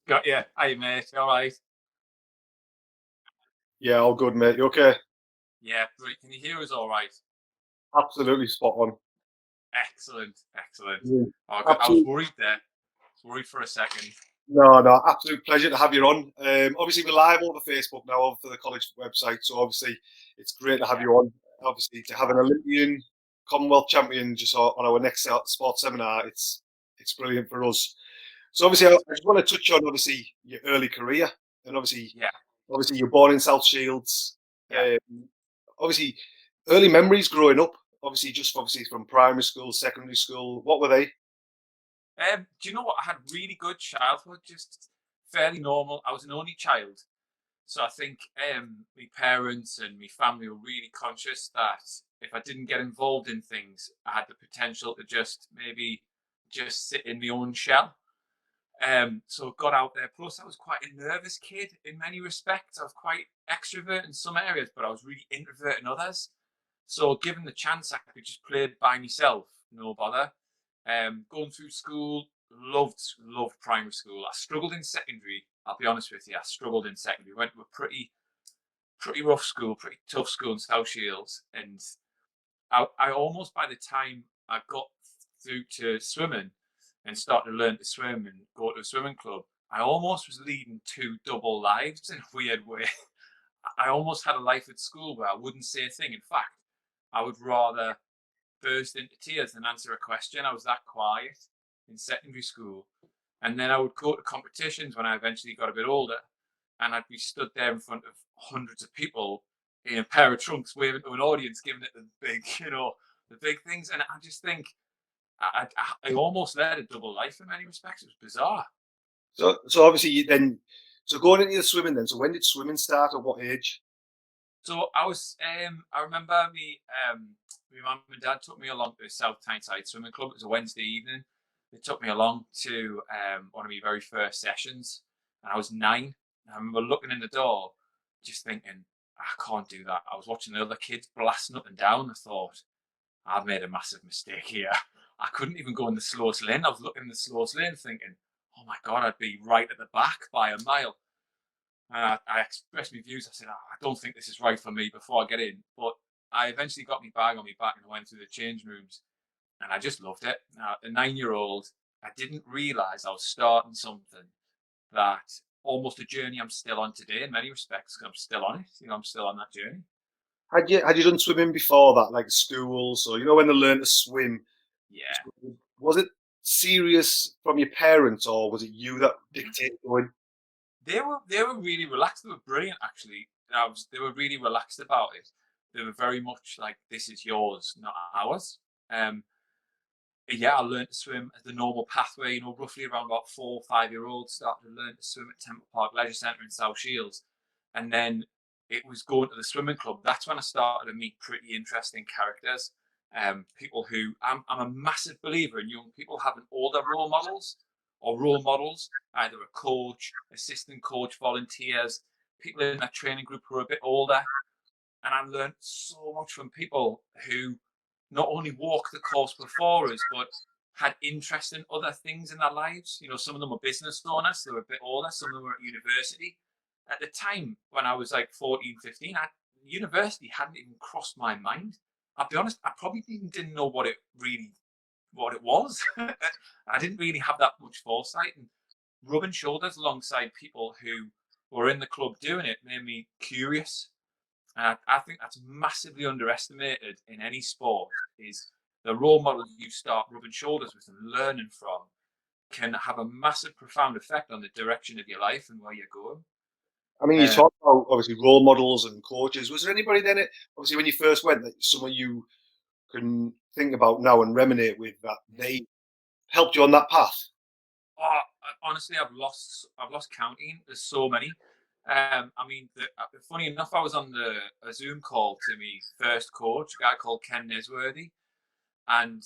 Got you. Hey, mate. All right. Yeah, all good, mate. You okay? Yeah, great. Can you hear us all right? Absolutely spot on. Excellent. Excellent. Mm. Oh, good. I was Absolute, worried there. I was worried for a second. no, absolute pleasure to have you on. Obviously, we're live over Facebook now for the college website, so obviously it's great to have Yeah. you on. Obviously, to have an Olympian, Commonwealth champion just on our next sports seminar, it's brilliant for us. So obviously, I Excellent. just want to touch on obviously your early career, and Yeah. obviously you're born in South Shields. Yeah. Um, obviously, early memories growing up. Obviously from primary school, secondary school. What were they? Do you know what? I had really good childhood, just fairly normal. I was an only child. So I think my parents and my family were really conscious that if I didn't get involved in things, I had the potential to just maybe just sit in my own shell. So got out there. Plus, I was quite a nervous kid in many respects. I was quite extrovert in some areas, but I was really introvert in others. So, given the chance, I could just play by myself, no bother. Going through school, loved primary school. I struggled in secondary. I'll be honest with you, I struggled in secondary. Went to a pretty rough school, pretty tough school in South Shields, and I almost by the time I got through to swimming and started to learn to swim and go to a swimming club, I almost was leading two double lives in a weird way. I almost had a life at school where I wouldn't say a thing. In fact, I would rather burst into tears than answer a question. I was that quiet in secondary school. And then I would go to competitions when I eventually got a bit older, and I'd be stood there in front of hundreds of people in a pair of trunks, waving to an audience, giving it the big, the big things. And I just think I almost led a double life in many respects. It was bizarre. So obviously so going into the swimming then. So when did swimming start? At what age? So I remember my mum and dad took me along to the South Tyneside Swimming Club. It was a Wednesday evening. They took me along to one of my very first sessions, and I was 9. And I remember looking in the door, just thinking, I can't do that. I was watching the other kids blasting up and down. I thought, I've made a massive mistake here. I couldn't even go in the slowest lane. I was looking in the slowest lane, thinking, oh my God, I'd be right at the back by a mile. I expressed my views. I said, I don't think this is right for me before I get in. But I eventually got my bag on my back and I went through the change rooms and I just loved it. Now, at 9 year old, I didn't realize I was starting something that almost a journey I'm still on today in many respects because I'm still on it. I'm still on that journey. Had you done swimming before that, like school? So when they learn to swim, Yeah. was it serious from your parents or was it you that dictated going? They were really relaxed. They were brilliant actually. They were really relaxed about it. They were very much like, this is yours, not ours. Um, yeah, I learned to swim as the normal pathway, roughly around about 4 or 5 year olds started to learn to swim at Temple Park Leisure Centre in South Shields. And then it was going to the swimming club. That's when I started to meet pretty interesting characters. People who I'm a massive believer in young people having older role models or role models, either a coach, assistant coach, volunteers, people in that training group who are a bit older. And I learned so much from people who not only walked the course before us, but had interest in other things in their lives. Some of them were business owners, so they were a bit older, some of them were at university. At the time when I was like 14, 15, university hadn't even crossed my mind. I'll be honest, I probably even didn't know what it was. I didn't really have that much foresight. And rubbing shoulders alongside people who were in the club doing it made me curious, and I think that's massively underestimated in any sport. Is the role model you start rubbing shoulders with and learning from can have a massive, profound effect on the direction of your life and where you're going. I mean, you Um, talk about obviously role models and coaches. Was there anybody then, obviously, when you first went, that someone you can think about now and reminisce with that they helped you on that path? Honestly, I've lost counting. There's so many. I mean, funny enough, I was on a Zoom call to my first coach, a guy called Ken Nesworthy, and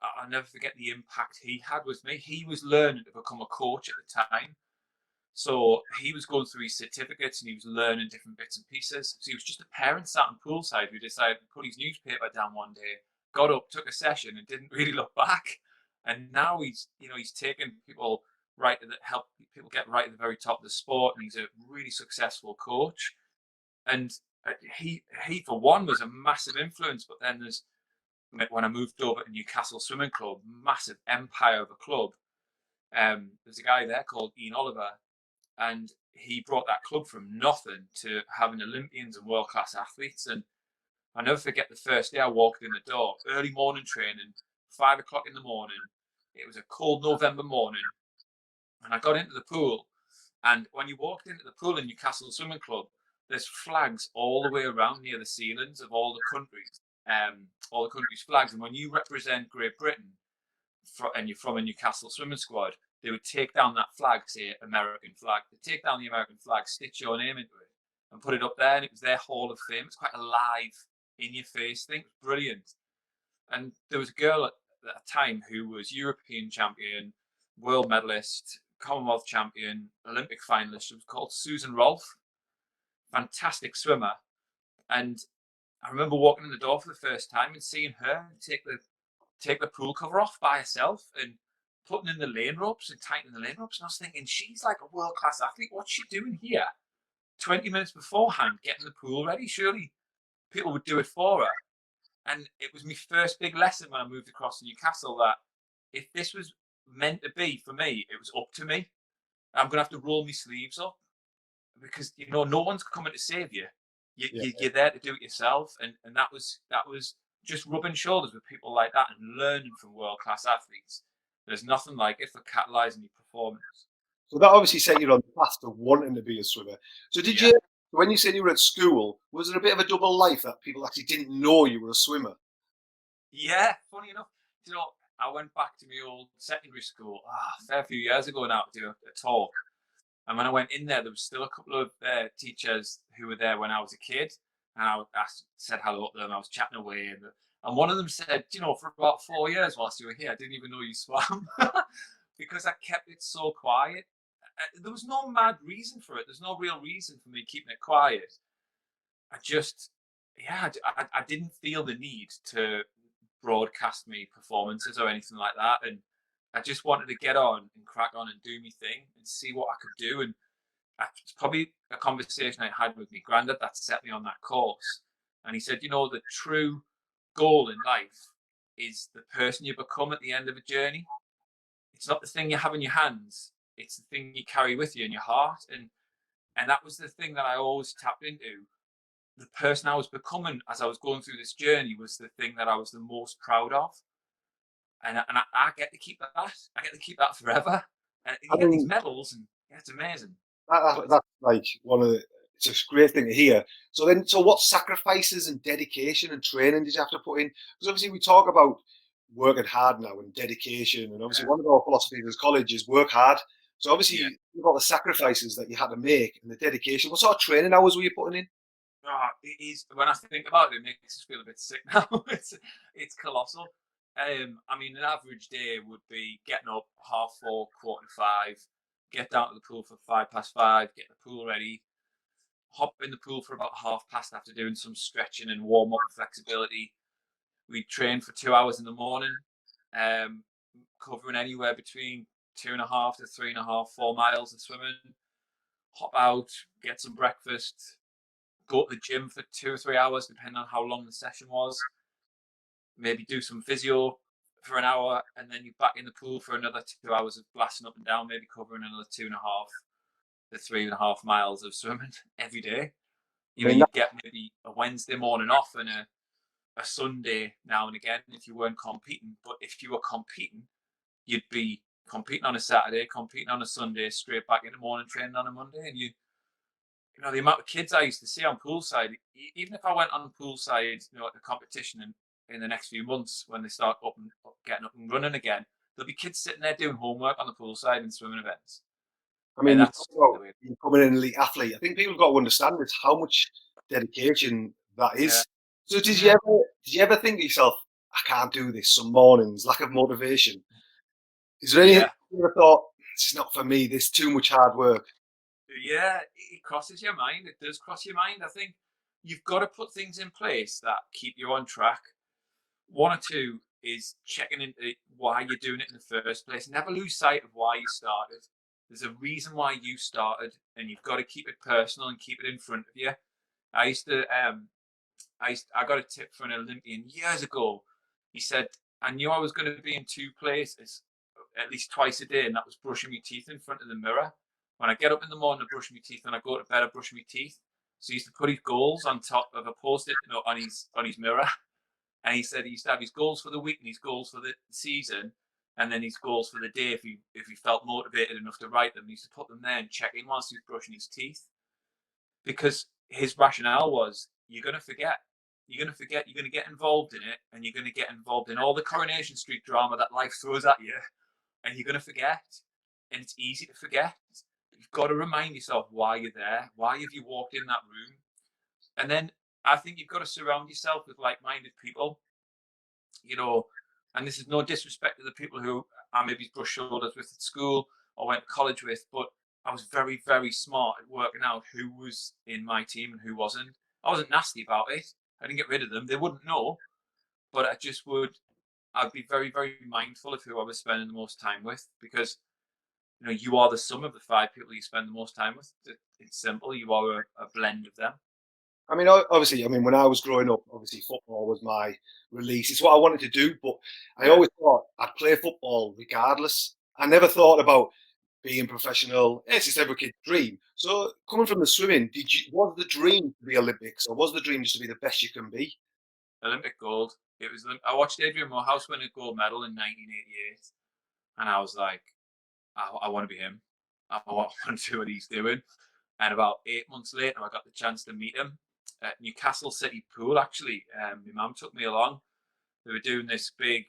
I'll never forget the impact he had with me. He was learning to become a coach at the time. So he was going through his certificates and he was learning different bits and pieces. So he was just a parent sat on poolside who decided to put his newspaper down one day, got up, took a session, and didn't really look back. And now he's taken people help people get right at the very top of the sport, and he's a really successful coach. And he for one was a massive influence. But then when I moved over to Newcastle Swimming Club, massive empire of a club. There's a guy there called Ian Oliver, and he brought that club from nothing to having Olympians and world class athletes. And I never forget the first day I walked in the door, early morning training, 5 o'clock in the morning. It was a cold November morning, and I got into the pool. And when you walked into the pool in Newcastle Swimming Club, there's flags all the way around near the ceilings of all the countries' flags. And when you represent Great Britain and you're from a Newcastle swimming squad, they would take down that flag, say American flag. They take down the American flag, stitch your name into it, and put it up there. And it was their Hall of Fame. It's quite a live, in-your-face thing. It was brilliant. And there was a girl at that time who was European champion, world medalist, Commonwealth champion, Olympic finalist. She was called Susan Rolfe. Fantastic swimmer. And I remember walking in the door for the first time and seeing her take the pool cover off by herself and putting in the lane ropes and tightening the lane ropes. And I was thinking, she's like a world class athlete. What's she doing here? 20 minutes beforehand, getting the pool ready. Surely people would do it for her. And it was my first big lesson when I moved across to Newcastle that if this was meant to be for me, it was up to me. I'm going to have to roll my sleeves up because, no one's coming to save you. You're there to do it yourself. And that was just rubbing shoulders with people like that and learning from world-class athletes. There's nothing like it for catalysing your performance. So that obviously set you on the path to wanting to be a swimmer. So did you, when you said you were at school, was there a bit of a double life that people actually didn't know you were a swimmer? Yeah, funny enough. I went back to my old secondary school a fair few years ago now to do a talk. And when I went in there was still a couple of teachers who were there when I was a kid. And I said hello to them. I was chatting away. And one of them said, for about 4 years whilst you were here, I didn't even know you swam because I kept it so quiet. There was no mad reason for it. There's no real reason for me keeping it quiet. I just, I didn't feel the need to broadcast me performances or anything like that. And I just wanted to get on and crack on and do my thing and see what I could do. And it's probably a conversation I had with my granddad that set me on that course. And he said, the true goal in life is the person you become at the end of a journey. It's not the thing you have in your hands. It's the thing you carry with you in your heart. And that was the thing that I always tapped into. The person I was becoming as I was going through this journey was the thing that I was the most proud of. And I get to keep that. I get to keep that forever. And you get these medals, and it's amazing. That's like it's a great thing to hear. So what sacrifices and dedication and training did you have to put in? Because obviously we talk about working hard now and dedication, and obviously one of our philosophies as college is work hard. So obviously you've got the sacrifices that you had to make and the dedication. What sort of training hours were you putting in? It is, when I think about it, it makes us feel a bit sick now. It's colossal. An average day would be getting up 4:30, 4:45, get down to the pool for 5:05, get the pool ready, hop in the pool for about 1:30 after doing some stretching and warm up and flexibility. We'd train for 2 hours in the morning, covering anywhere between 2.5 to 3.5, 4 miles of swimming. Hop out, get some breakfast, go to the gym for 2 or 3 hours, depending on how long the session was. Maybe do some physio for an hour, and then you're back in the pool for another 2 hours of blasting up and down, maybe covering another 2.5 to 3.5 miles of swimming every day. You'd get maybe a Wednesday morning off and a Sunday now and again if you weren't competing. But if you were competing, you'd be competing on a Saturday, competing on a Sunday, straight back into morning training on a Monday. And the amount of kids I used to see on poolside, even if I went on poolside, at the competition in the next few months when they start getting up and running again, there'll be kids sitting there doing homework on the poolside and swimming events. You're becoming an elite athlete. I think people have got to understand this, how much dedication that is. So did you ever think to yourself, I can't do this some mornings, lack of motivation? Is there anything you ever thought, it's not for me, this too much hard work? Yeah, it crosses your mind. It does cross your mind. I think you've got to put things in place that keep you on track. One or two is checking into why you're doing it in the first place. Never lose sight of why you started. There's a reason why you started, and you've got to keep it personal and keep it in front of you. I used to, I got a tip from an Olympian years ago. He said, I knew I was going to be in two places at least twice a day, and that was brushing my teeth in front of the mirror. When I get up in the morning, I brush my teeth, and I go to bed, I brush my teeth. So he used to put his goals on top of a post-it note on his mirror. And he said he used to have his goals for the week and his goals for the season, and then his goals for the day if he felt motivated enough to write them. He used to put them there and check in whilst he was brushing his teeth. Because his rationale was, you're going to forget. You're going to forget, you're going to get involved in it, and you're going to get involved in all the Coronation Street drama that life throws at you, and you're going to forget. And it's easy to forget. You've got to remind yourself why you're there. Why have you walked in that room? And then I think you've got to surround yourself with like-minded people, you know, and this is no disrespect to the people who I maybe brushed shoulders with at school or went to college with, but I was very, very smart at working out who was in my team and who wasn't. I wasn't nasty about it. I didn't get rid of them. They wouldn't know, but I'd be very, very mindful of who I was spending the most time with, because you know, you are the sum of the five people you spend the most time with. It's simple. You are a blend of them. I mean, obviously, I mean, when I was growing up, obviously football was my release. It's what I wanted to do, but I Yeah. always thought I'd play football regardless. I never thought about being professional. It's just every kid's dream. So, coming from the swimming, was the dream to be Olympics, or was the dream just to be the best you can be? Olympic gold. It was. I watched Adrian Morehouse win a gold medal in 1988, and I was like, I want to be him. I want to do what he's doing. And about 8 months later, I got the chance to meet him at Newcastle City Pool. Actually, my mum took me along. They were doing this big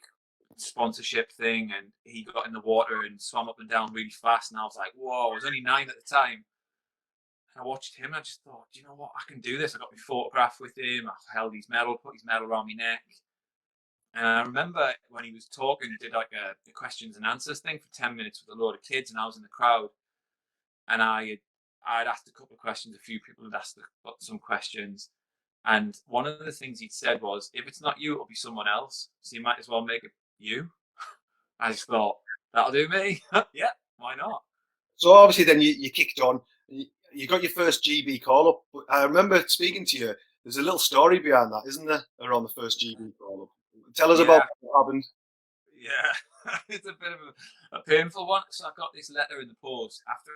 sponsorship thing, and he got in the water and swam up and down really fast. And I was like, whoa! I was only 9 at the time. And I watched him. And I just thought, you know what? I can do this. I got my photograph with him. I held his medal, put his medal around my neck. And I remember when he was talking, he did like a questions and answers thing for 10 minutes with a load of kids, and I was in the crowd. And I'd asked a couple of questions. A few people had asked some questions. And one of the things he'd said was, if it's not you, it'll be someone else. So you might as well make it you. I just thought, that'll do me. Yeah, why not? So, obviously, then you kicked on. You got your first GB call up. But I remember speaking to you. There's a little story behind that, isn't there, around the first GB call up? Tell us about Yeah, what happened. yeah. It's a bit of a painful one. So I got this letter in the post after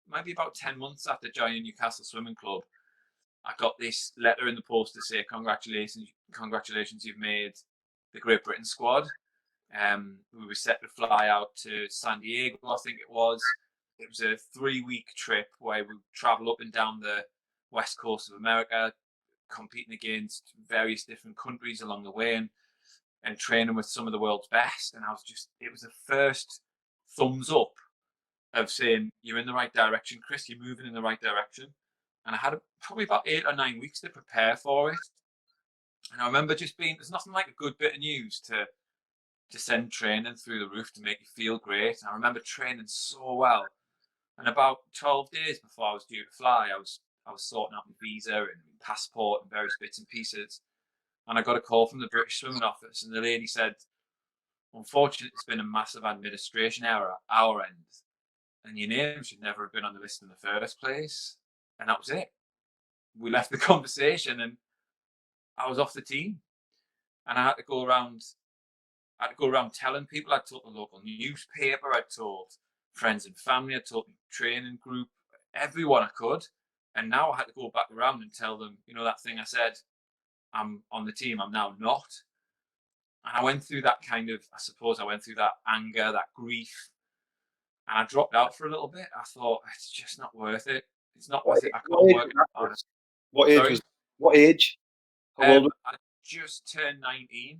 maybe about 10 months after joining Newcastle Swimming Club. I got this letter in the post to say, congratulations, you've made the Great Britain squad. We were set to fly out to San Diego, I think it was. It was a 3-week trip where we travel up and down the west coast of America, competing against various different countries along the way, and training with some of the world's best. And it was the first thumbs up of saying, you're in the right direction, Chris, you're moving in the right direction. And I had probably about 8 or 9 weeks to prepare for it. And I remember just there's nothing like a good bit of news to send training through the roof to make you feel great. And I remember training so well. And about 12 days before I was due to fly, I was sorting out my visa and passport and various bits and pieces. And I got a call from the British Swimming Office, and the lady said, unfortunately, it's been a massive administration error at our end, and your name should never have been on the list in the first place. And that was it. We left the conversation, and I was off the team. And I had to go around telling people. I told the local newspaper, I told friends and family, I told the training group, everyone I could. And now I had to go back around and tell them, you know, that thing I said, I'm on the team, I'm now not. And I went through that I went through that anger, that grief, and I dropped out for a little bit. I thought, it's just not worth it. It's not What, worth it. I what can't age work was in that, harder. Chris? What age Sorry. was? What age? How old? I just turned 19.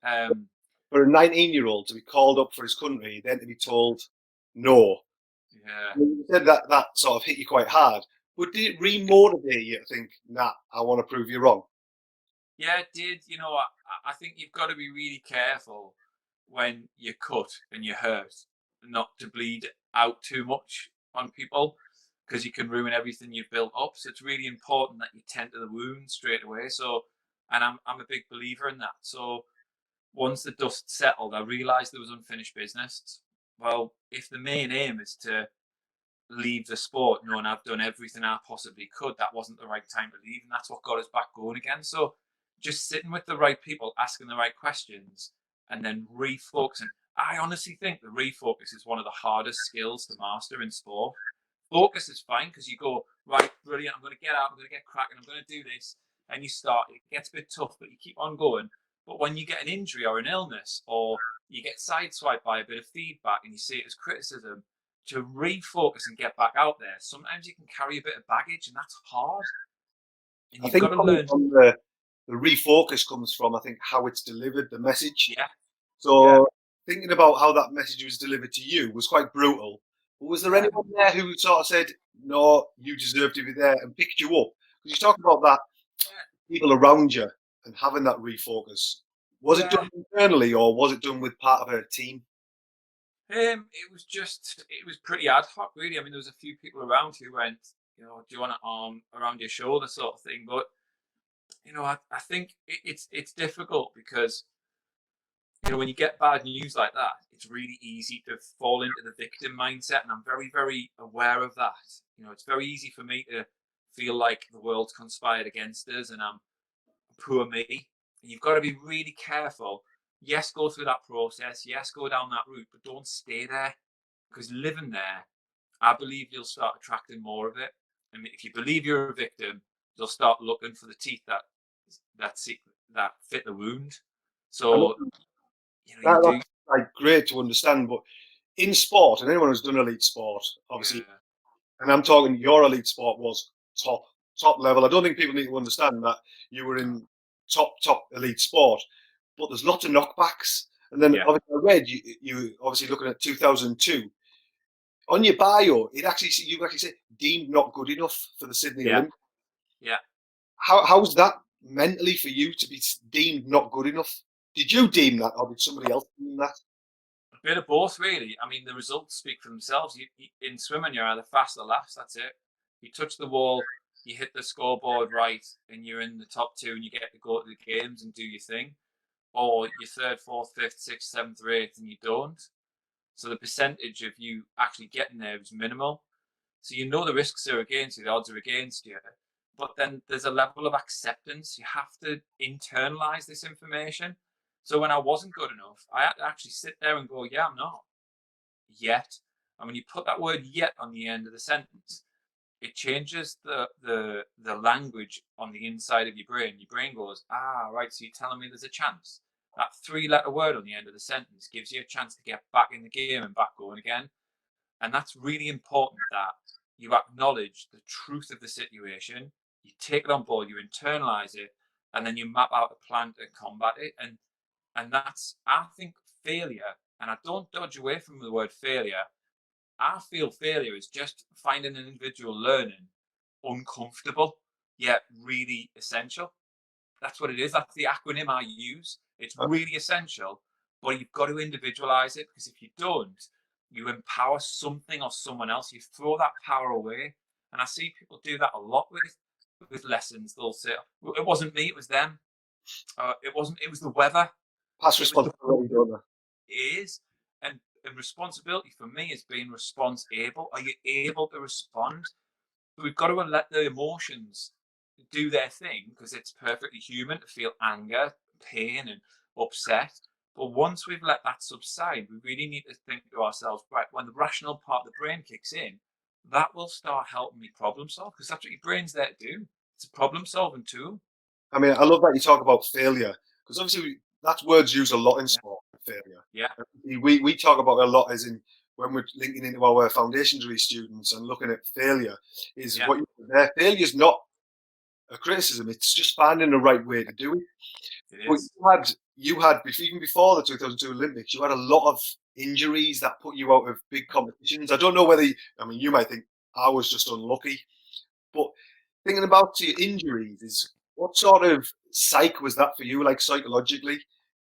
Um, For a 19-year-old to be called up for his country, then to be told no. yeah. You said that sort of hit you quite hard. But did it re-motivate you to think, nah, I want to prove you wrong? Yeah, it did. You know, I think you've got to be really careful when you're cut and you're hurt, not to bleed out too much on people, because you can ruin everything you've built up. So it's really important that you tend to the wound straight away. So, and I'm a big believer in that. So once the dust settled, I realised there was unfinished business. Well, if the main aim is to leave the sport knowing I've done everything I possibly could, that wasn't the right time to leave, and that's what got us back going again. So just sitting with the right people, asking the right questions, and then refocusing. I honestly think the refocus is one of the hardest skills to master in sport. Focus is fine because you go, right, brilliant, I'm going to get out, I'm going to get cracking, I'm going to do this. And you start, it gets a bit tough, but you keep on going. But when you get an injury or an illness, or you get sideswiped by a bit of feedback and you see it as criticism, to refocus and get back out there, sometimes you can carry a bit of baggage, and that's hard. And I you've got think to coming learn. from the refocus comes from, I think, how it's delivered, the message. Yeah, yeah, So thinking about how that message was delivered to you was quite brutal. But was there yeah, anyone there who sort of said, "No, you deserve to be there," and picked you up? Because you talk about that people around you and having that refocus. Was it yeah. done internally or was it done with part of a team? It was pretty ad hoc, really. I mean, there was a few people around who went, do you want an arm around your shoulder, sort of thing. But I think it's difficult because when you get bad news like that, it's really easy to fall into the victim mindset, and I'm very, very aware of that. It's very easy for me to feel like the world's conspired against us, and I'm poor me. And you've got to be really careful. Yes, go through that process. Yes, go down that route, but don't stay there, because living there, I believe you'll start attracting more of it. I mean, if you believe you're a victim, you'll start looking for the teeth that that fit the wound. I know So you do. that's like great to understand, but in sport, and anyone who's done elite sport, obviously, Yeah, and I'm talking your elite sport was top top level. I don't think people need to understand that you were in top elite sport, but there's lots of knockbacks. And then yeah, obviously I read you obviously looking at 2002 on your bio. You actually said deemed not good enough for the Sydney yeah, Olympics. yeah. How's that mentally for you to be deemed not good enough? Did you deem that, or did somebody else deem that? A bit of both, really. I mean, the results speak for themselves. In swimming, you're either fast or last. That's it. You touch the wall, you hit the scoreboard right, and you're in the top two, and you get to go to the games and do your thing. Or you're third, fourth, fifth, sixth, seventh, or eighth, and you don't. So the percentage of you actually getting there is minimal. So the risks are against you, the odds are against you. But then there's a level of acceptance. You have to internalize this information. So when I wasn't good enough, I had to actually sit there and go, yeah, I'm not yet. And when you put that word yet on the end of the sentence, it changes the language on the inside of your brain. Your brain goes, right, so you're telling me there's a chance. That three-letter word on the end of the sentence gives you a chance to get back in the game and back going again. And that's really important, that you acknowledge the truth of the situation, you take it on board, you internalize it, and then you map out a plan to combat it. And that's, I think, failure. And I don't dodge away from the word failure. I feel failure is just finding an individual learning uncomfortable, yet really essential. That's what it is. That's the acronym I use. It's really essential, but you've got to individualize it, because if you don't, you empower something or someone else. You throw that power away. And I see people do that a lot with lessons. They'll say, "It wasn't me, it was them. It wasn't. It was the weather. Pass It was the responsibility, don't they? it is." And responsibility for me is being response able. Are you able to respond? We've got to let the emotions do their thing, because it's perfectly human to feel anger, pain, and upset. But once we've let that subside, we really need to think to ourselves, right, when the rational part of the brain kicks in, that will start helping me problem solve, because that's what your brain's there to do. It's a problem solving tool. I mean, I love that you talk about failure because obviously that's words used a lot in Yeah. sport. Failure. Yeah. We talk about it a lot as in when we're linking into our foundation degree students and looking at failure is Yeah. what you there. Failure is not a criticism; it's just finding the right way to do it. It But is. you had even before the 2002 Olympics, you had a lot of injuries that put you out of big competitions. I don't know whether I mean you might think I was just unlucky, but thinking about your injuries is what sort of psych was that for you, like psychologically?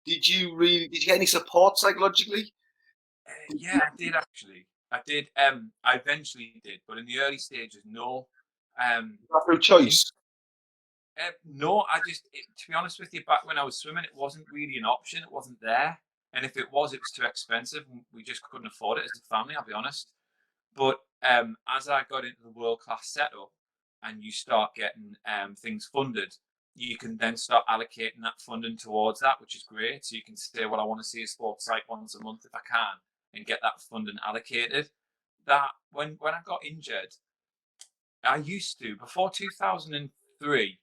Did you get any support psychologically? Did you, Yeah, I did actually. I did. I eventually did, but in the early stages, no. Um, through the choice? No, to be honest with you, back when I was swimming, it wasn't really an option. It wasn't there, and if it was too expensive. And we just couldn't afford it as a family. I'll be honest. But as I got into the world class setup, and you start getting things funded, you can then start allocating that funding towards that, which is great. So you can say, well, I want to see a sports site once a month if I can, and get that funding allocated. That when I got injured, I used to before 2003.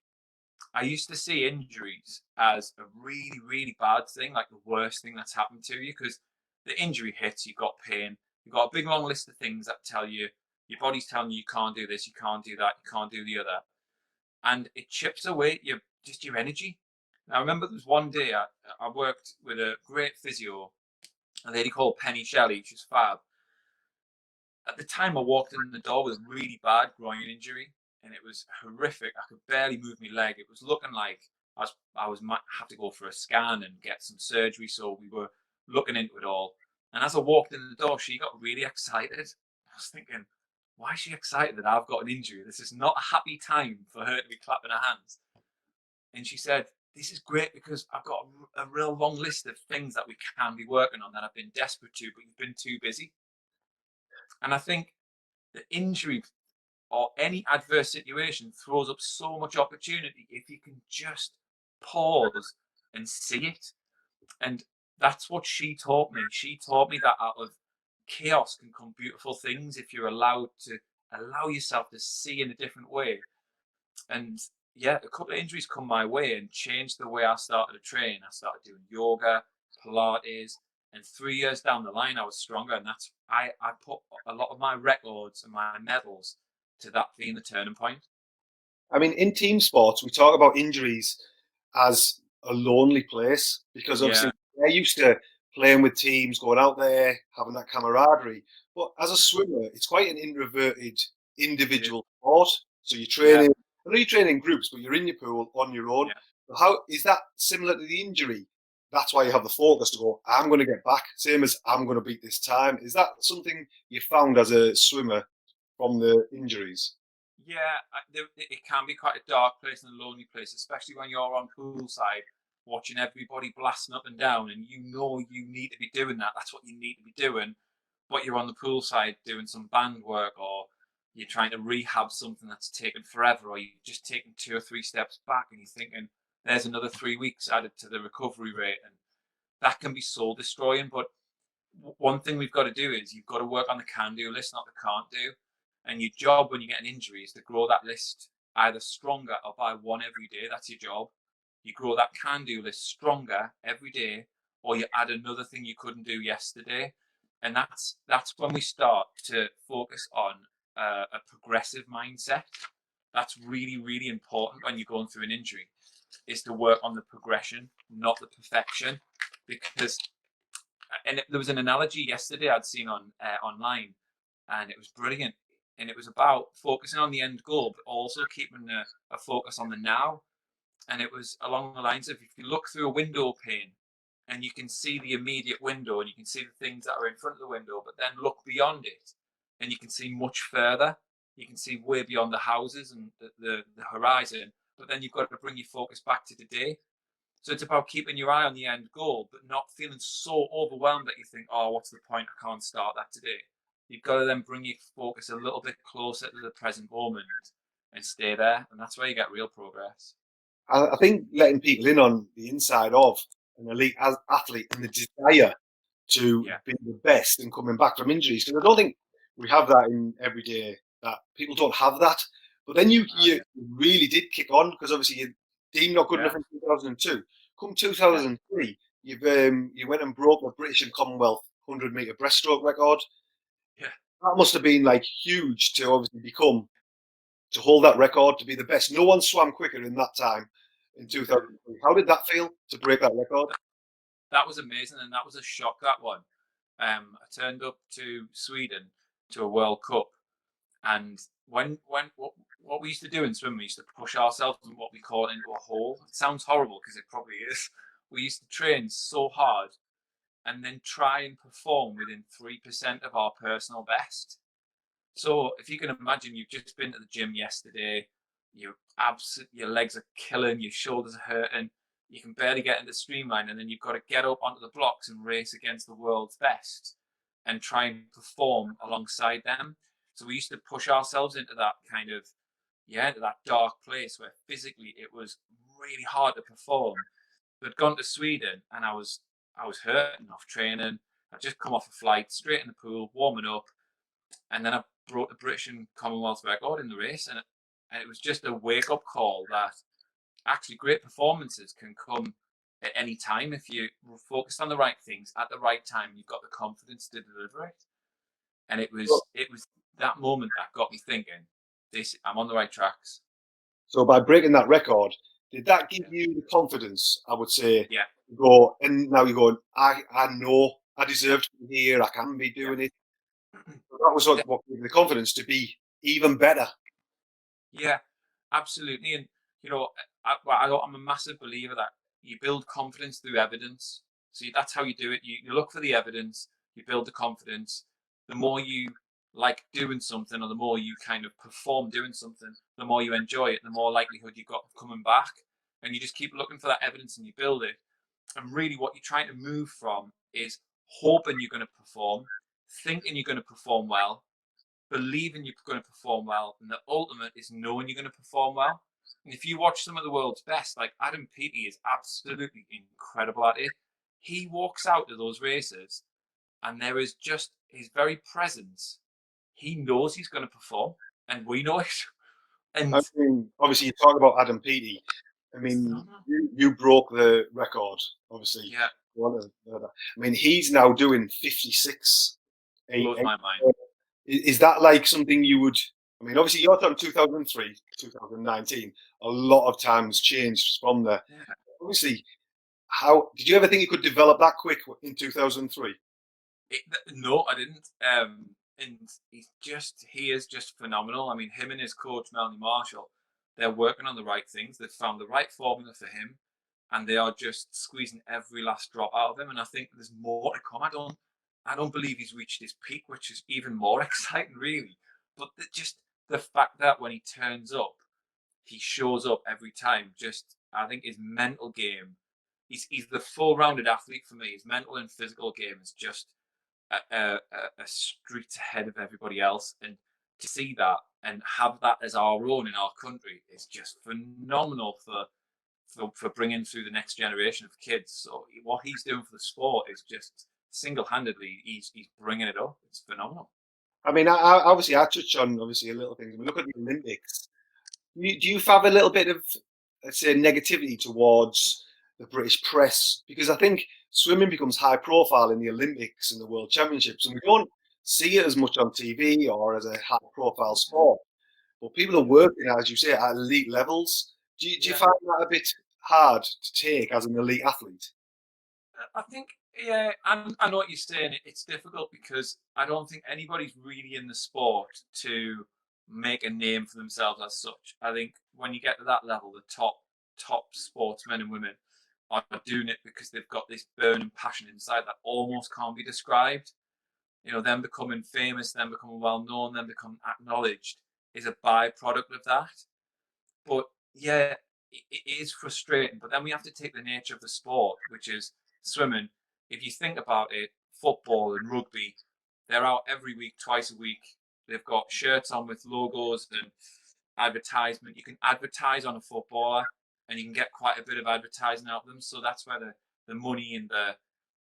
I used to see injuries as a really, really bad thing, like the worst thing that's happened to you, because the injury hits, you've got pain, you've got a big long list of things that tell you your body's telling you you can't do this, you can't do that, you can't do the other, and it chips away at your energy. And I remember there was one day I worked with a great physio, a lady called Penny Shelley. She's fab. At the time, I walked in the door with a really bad groin injury, and it was horrific. I could barely move my leg. It was looking like I might have to go for a scan and get some surgery. So we were looking into it all. And as I walked in the door, she got really excited. I was thinking, why is she excited that I've got an injury? This is not a happy time for her to be clapping her hands. And she said, this is great because I've got a real long list of things that we can be working on that I've been desperate to, but you've been too busy. And I think the injury or any adverse situation throws up so much opportunity if you can just pause and see it. And that's what she taught me. She taught me that out of chaos can come beautiful things if you're allowed to allow yourself to see in a different way. And yeah, a couple of injuries come my way and changed the way I started to train. I started doing yoga, Pilates, and 3 years down the line, I was stronger. And I put a lot of my records and my medals to that being the turning point. I mean, in team sports, we talk about injuries as a lonely place because Yeah, obviously they're used to playing with teams, going out there, having that camaraderie. But as a yeah, swimmer, it's quite an introverted it is. individual sport. So you're Yeah, training, I know you train in groups, but you're in your pool on your own. yeah. So how is that similar to the injury? That's why you have the focus to go, I'm going to get back, same as I'm going to beat this time. Is that something you found as a swimmer from the injuries? Yeah, it can be quite a dark place and a lonely place, especially when you're on poolside watching everybody blasting up and down, and you know you need to be doing that. That's what you need to be doing, but you're on the poolside doing some band work, or you're trying to rehab something that's taken forever, or you're just taking 2 or 3 steps back, and you're thinking, "There's another 3 weeks added to the recovery rate," and that can be soul destroying. But one thing we've got to do is you've got to work on the can do list, not the can't do. And your job when you get an injury is to grow that list either stronger or by one every day. That's your job. You grow that can do list stronger every day, or you add another thing you couldn't do yesterday. And that's when we start to focus on a progressive mindset. That's really, really important when you're going through an injury, is to work on the progression, not the perfection. Because there was an analogy yesterday I'd seen online, and it was brilliant. And it was about focusing on the end goal, but also keeping a focus on the now. And it was along the lines of, if you look through a window pane and you can see the immediate window and you can see the things that are in front of the window, but then look beyond it and you can see much further. You can see way beyond the houses and the horizon, but then you've got to bring your focus back to today. So it's about keeping your eye on the end goal, but not feeling so overwhelmed that you think, oh, what's the point? I can't start that today. You've got to then bring your focus a little bit closer to the present moment and stay there. And that's where you get real progress. I think letting people in on the inside of an elite athlete and the desire to Yeah. be the best and coming back from injuries, because I don't think we have that in every day. That people don't have that. But then you Yeah. really did kick on because obviously you deemed not good Yeah. enough in 2002. Come Yeah. 2003, you went and broke the British and Commonwealth 100-meter breaststroke record. Yeah. That must have been like huge to obviously become to hold that record to be the best. No one swam quicker in that time in Yeah. 2003. How did that feel to break that record? That was amazing. And that was a shock, that one. I turned up to Sweden to a World Cup. And what we used to do in swimming, we used to push ourselves in what we call into a hole. It sounds horrible because it probably is. We used to train so hard and then try and perform within 3% of our personal best. So if you can imagine, you've just been to the gym yesterday, your legs are killing, your shoulders are hurting, you can barely get into streamline, and then you've got to get up onto the blocks and race against the world's best and try and perform alongside them. So we used to push ourselves into that kind of, into that dark place where physically it was really hard to perform. I'd gone to Sweden and I was hurting off training. I'd just come off a flight, straight in the pool, warming up, and then I broke the British and Commonwealth record in the race, and it was just a wake up call that actually great performances can come at any time if you were focused on the right things at the right time. You've got the confidence to deliver it, and it was that moment that got me thinking, this I'm on the right tracks. So by breaking that record, did that give Yeah, you the confidence, I would say, yeah, to go, and now you're going, I know I deserve to be here, I can be yeah. doing it. So that was what gave you the confidence to be even better. Yeah, absolutely. And I'm a massive believer that you build confidence through evidence. So that's how you do it. You look for the evidence, you build the confidence. The more you like doing something, or the more you kind of perform doing something, the more you enjoy it, the more likelihood you've got of coming back. And you just keep looking for that evidence and you build it. And really, what you're trying to move from is hoping you're going to perform, thinking you're going to perform well, believing you're going to perform well, and the ultimate is knowing you're going to perform well. And if you watch some of the world's best, like Adam Peaty is absolutely incredible at it. He walks out to those races, and there is just his very presence. He knows he's going to perform, and we know it. And I mean, obviously, you talk about Adam Peaty. I it's mean, phenomenal. you broke the record, obviously. Yeah, I mean, he's now doing 56. blows Eight. my mind. Is that like something you would? I mean, obviously, you're talking 2003, 2019. A lot of times changed from there. Yeah. Obviously, how did you ever think you could develop that quick in 2003? No, I didn't. And he is just phenomenal. I mean, him and his coach Melanie Marshall, they're working on the right things. They've found the right formula for him, and they are just squeezing every last drop out of him. And I think there's more to come. I don't believe he's reached his peak, which is even more exciting, really. But just the fact that when he turns up, he shows up every time. Just I think his mental game. He's the full-rounded athlete for me. His mental and physical game is just a street ahead of everybody else, and to see that and have that as our own in our country is just phenomenal for bringing through the next generation of kids. So what he's doing for the sport is just single-handedly he's bringing it up. It's phenomenal. I mean, obviously, I touched on obviously a little things. We look at the Olympics. Do you have a little bit of, let's say, negativity towards the British press? Because I think swimming becomes high profile in the Olympics and the World Championships, and we don't see it as much on TV or as a high profile sport. But people are working, as you say, at elite levels. Do you Yeah. find that a bit hard to take as an elite athlete? I think, yeah, I know what you're saying. It's difficult because I don't think anybody's really in the sport to make a name for themselves as such. I think when you get to that level, the top sportsmen and women are doing it because they've got this burning passion inside that almost can't be described. Them becoming famous, them becoming well known, them becoming acknowledged is a byproduct of that. But yeah, it is frustrating. But then we have to take the nature of the sport, which is swimming. If you think about it, football and rugby, they're out every week, twice a week. They've got shirts on with logos and advertisement. You can advertise on a footballer, and you can get quite a bit of advertising out of them. So that's where the money and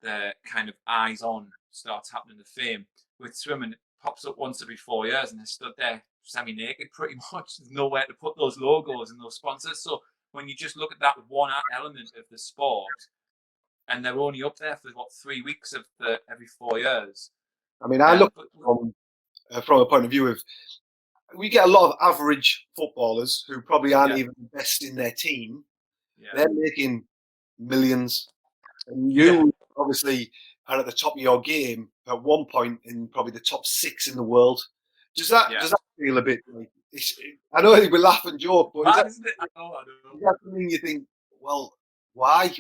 the kind of eyes on starts happening. The fame with swimming, it pops up once every 4 years, and they're stood there semi-naked pretty much. There's nowhere to put those logos and those sponsors. So when you just look at that one element of the sport, and they're only up there for what 3 weeks of the every 4 years. I mean, I look But from a point of view of we get a lot of average footballers who probably aren't yeah, even the best in their team. yeah, They're making millions, and yeah, you obviously are at the top of your game at one point in probably the top six in the world. Does that yeah. does that feel a bit like? I know we laugh and joke, but Mad, isn't it? I know. is that something you think? Well, why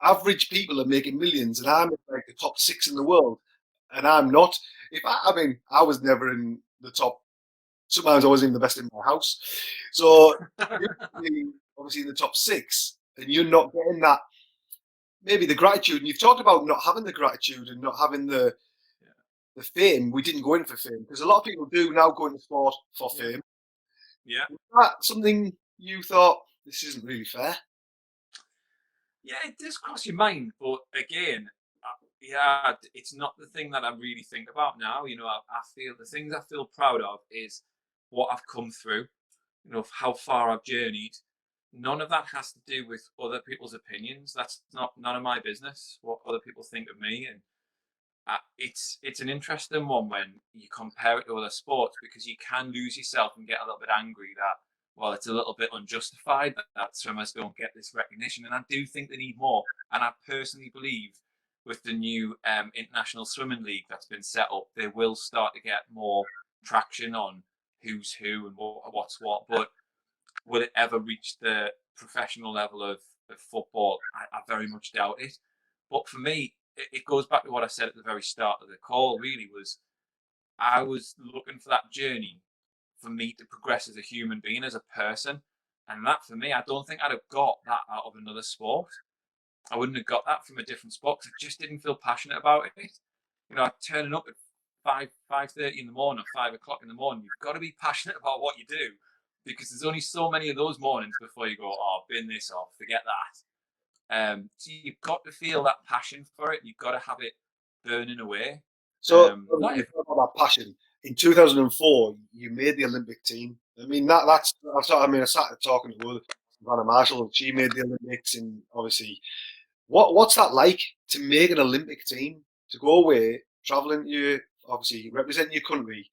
average people are making millions and I'm like the top six in the world and I'm not? I mean, I was never in the top sometimes I wasn't even the best in my house. So obviously in the top six, and you're not getting that, maybe the gratitude. And you've talked about not having the gratitude and not having the fame. We didn't go in for fame because a lot of people do now go into sport for fame. Yeah. Was that something you thought, this isn't really fair? Yeah, it does cross your mind, but again, yeah, it's not the thing that I really think about now. You know, I feel the things I feel proud of is what I've come through. You know, how far I've journeyed. None of that has to do with other people's opinions. That's not none of my business what other people think of me. And it's an interesting one when you compare it to other sports because you can lose yourself and get a little bit angry that, well, it's a little bit unjustified that swimmers don't get this recognition, and I do think they need more. And I personally believe with the new international swimming league that's been set up, they will start to get more traction on who's who and what's what. But will it ever reach the professional level of football? I very much doubt it. But for me, it goes back to what I said at the very start of the call, really, was I was looking for that journey for me to progress as a human being, as a person. And that for me, I don't think I'd have got that out of another sport. I wouldn't have got that from a different sport because I just didn't feel passionate about it. You know, turning up at 5:30 in the morning, 5 o'clock in the morning, you've got to be passionate about what you do because there's only so many of those mornings before you go, oh, bin this off, forget that. So you've got to feel that passion for it. You've got to have it burning away. So Not you if, talk about passion. In 2004, you made the Olympic team. I mean, that's. I started talking to Vanna Marshall. She made the Olympics, and obviously, what's that like to make an Olympic team, to go away, traveling to obviously representing your country,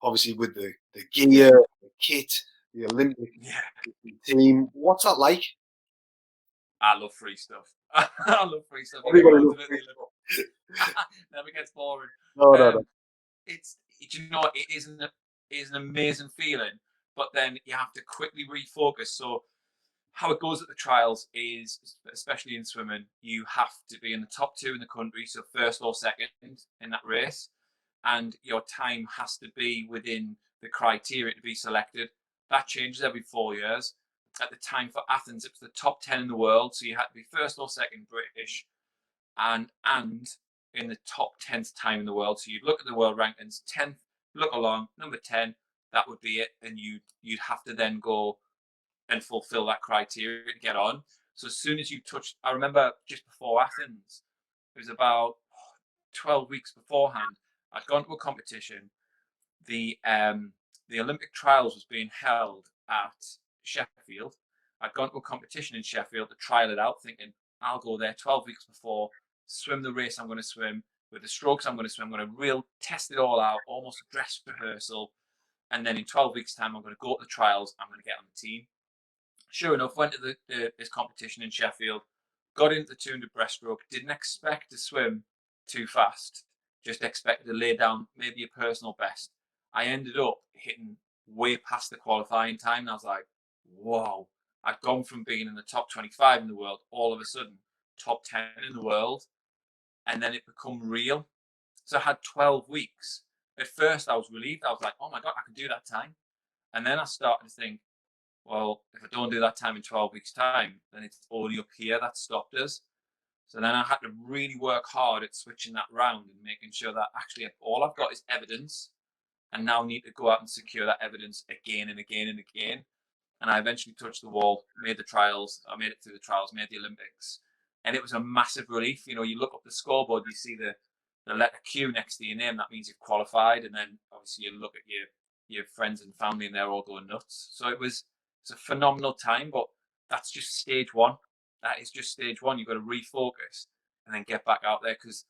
obviously with the gear, the kit, the Olympic yeah, team. What's that like? I love free stuff. I love free stuff. You get Everybody loads loves of it. free stuff. Never gets boring. No, no, no. Um, you know what, it is an amazing feeling, but then you have to quickly refocus. So how it goes at the trials is, especially in swimming, you have to be in the top two in the country, so first or second in that race, and your time has to be within the criteria to be selected. That changes every 4 years. At the time for Athens, it was the top 10 in the world, so you had to be first or second British, and in the top 10th time in the world. So you'd look at the world rankings, 10th, look along, number 10, that would be it, and you'd have to then go and fulfill that criteria to get on. So as soon as you touched, I remember just before Athens, it was about 12 weeks beforehand, I'd gone to a competition. The Olympic trials was being held at Sheffield. I'd gone to a competition in Sheffield to trial it out, thinking I'll go there 12 weeks before, swim the race I'm going to swim, with the strokes I'm going to swim, I'm going to real test it all out, almost a dress rehearsal, and then in 12 weeks' time I'm going to go to the trials, I'm going to get on the team. Sure enough, went to this competition in Sheffield, got into the 200 breaststroke, didn't expect to swim too fast, just expected to lay down maybe a personal best. I ended up hitting way past the qualifying time, and I was like, whoa. I'd gone from being in the top 25 in the world, all of a sudden, top 10 in the world, and then it become real. So I had 12 weeks. At first, I was relieved. I was like, oh my God, I can do that time. And then I started to think, well, if I don't do that time in 12 weeks' time, then it's only up here that stopped us. So then I had to really work hard at switching that round and making sure that actually all I've got is evidence, and now I need to go out and secure that evidence again and again and again. And I eventually touched the wall, made the trials. I made it through the trials, made the Olympics, and it was a massive relief. You know, you look up the scoreboard, you see the letter Q next to your name. That means you've qualified, and then obviously you look at your friends and family, and they're all going nuts. So it's a phenomenal time, but that's just stage one. That is just stage one. You've got to refocus and then get back out there because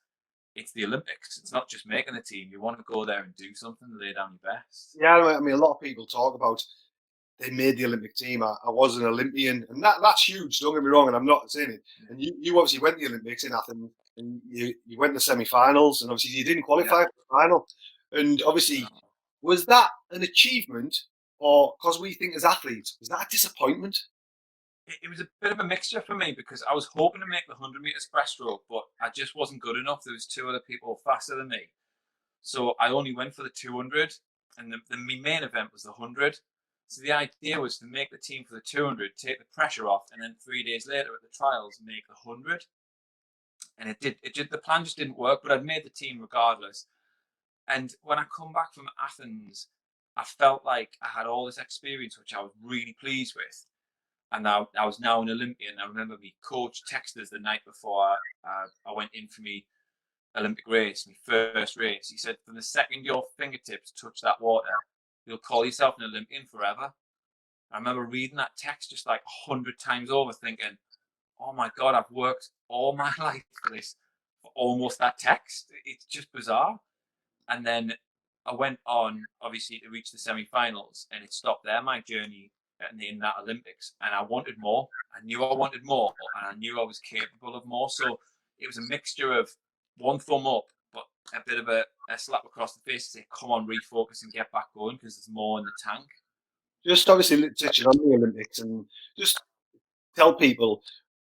it's the Olympics. It's not just making the team. You want to go there and do something, lay down your best. Yeah, I mean, a lot of people talk about they made the Olympic team. I was an Olympian, and that's huge. Don't get me wrong, and I'm not saying it. And you obviously went to the Olympics in Athens, and you went to semi-finals, and obviously you didn't qualify for the final. And obviously, was that an achievement, or because we think as athletes, was that a disappointment? It was a bit of a mixture for me because I was hoping to make the 100 meters breaststroke, but I just wasn't good enough. There was two other people faster than me, so I only went for the 200. and the main event was the 100. So the idea was to make the team for the 200, take the pressure off, and then 3 days later at the trials make the 100. And it did. The plan just didn't work, but I'd made the team regardless. And when I come back from Athens, I felt like I had all this experience, which I was really pleased with. And now I was now an Olympian. I remember my coach texted us the night before I went in for my Olympic race, my first race. He said, from the second your fingertips touch that water, you'll call yourself an Olympian forever. I remember reading that text just like 100 times over, thinking, oh my God, I've worked all my life for this, for almost that text. It's just bizarre. And then I went on, obviously, to reach the semi-finals, and it stopped there, my journey in that Olympics. And I wanted more. I knew I wanted more, and I knew I was capable of more. So it was a mixture of one thumb up, but a bit of a slap across the face to say, come on, refocus and get back going, because there's more in the tank. Just obviously touching on the Olympics, and just tell people,